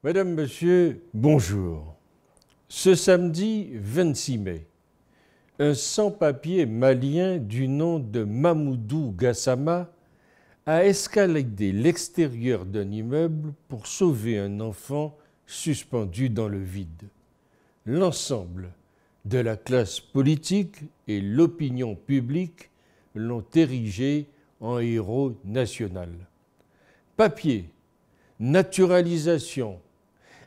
Madame, Monsieur, bonjour. Ce samedi 26 mai, un sans-papier malien du nom de Mamoudou Gassama a escaladé l'extérieur d'un immeuble pour sauver un enfant suspendu dans le vide. L'ensemble de la classe politique et l'opinion publique l'ont érigé en héros national. Papier, naturalisation,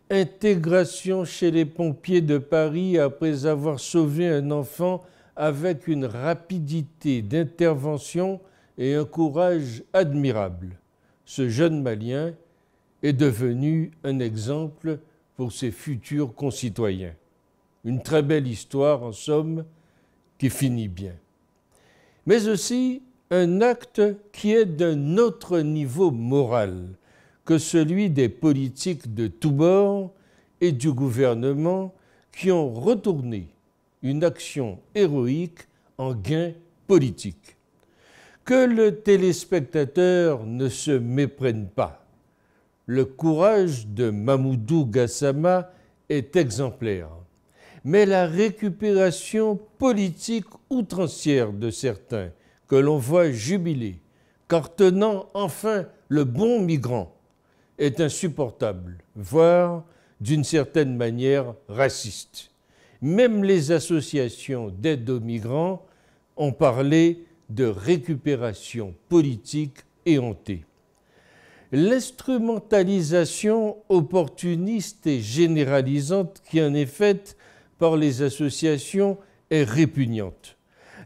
intégration chez les pompiers de Paris après avoir sauvé un enfant avec une rapidité d'intervention et un courage admirable. Ce jeune Malien est devenu un exemple pour ses futurs concitoyens. Une très belle histoire, en somme, qui finit bien. Mais aussi un acte qui est d'un autre niveau moral que celui des politiques de tous bords et du gouvernement qui ont retourné une action héroïque en gain politique. Que le téléspectateur ne se méprenne pas. Le courage de Mamoudou Gassama est exemplaire, mais la récupération politique outrancière de certains que l'on voit jubiler, car tenant enfin le bon migrant, est insupportable, voire d'une certaine manière raciste. Même les associations d'aide aux migrants ont parlé de récupération politique éhontée. L'instrumentalisation opportuniste et généralisante qui en est faite par les associations est répugnante.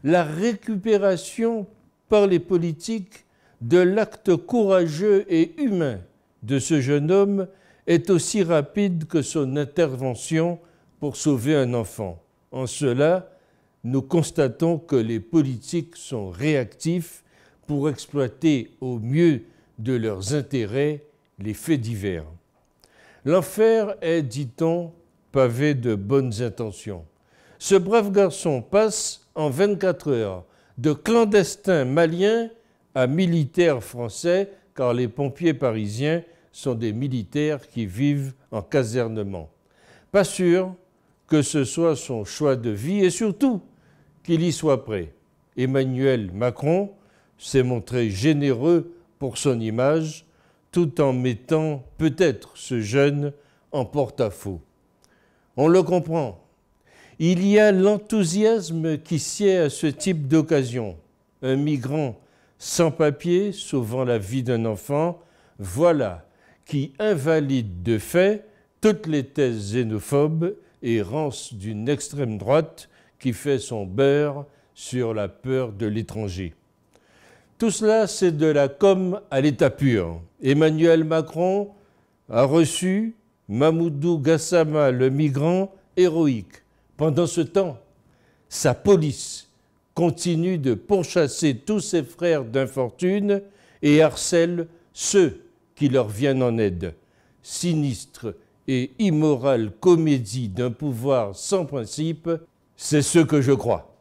La récupération par les politiques de l'acte courageux et humain de ce jeune homme est aussi rapide que son intervention pour sauver un enfant. En cela, nous constatons que les politiques sont réactifs pour exploiter au mieux de leurs intérêts les faits divers. L'enfer est, dit-on, pavé de bonnes intentions. Ce brave garçon passe en 24 heures de clandestin malien à militaire français, car les pompiers parisiens sont des militaires qui vivent en casernement. Pas sûr que ce soit son choix de vie et surtout qu'il y soit prêt. Emmanuel Macron s'est montré généreux pour son image, tout en mettant peut-être ce jeune en porte-à-faux. On le comprend. Il y a l'enthousiasme qui sied à ce type d'occasion. Un migrant sans papier sauvant la vie d'un enfant, voilà qui invalide de fait toutes les thèses xénophobes et rances d'une extrême droite qui fait son beurre sur la peur de l'étranger. Tout cela, c'est de la com à l'état pur. Emmanuel Macron a reçu Mamoudou Gassama, le migrant héroïque. Pendant ce temps, sa police continue de pourchasser tous ses frères d'infortune et harcèle ceux qui leur viennent en aide. Sinistre et immorale comédie d'un pouvoir sans principe, c'est ce que je crois.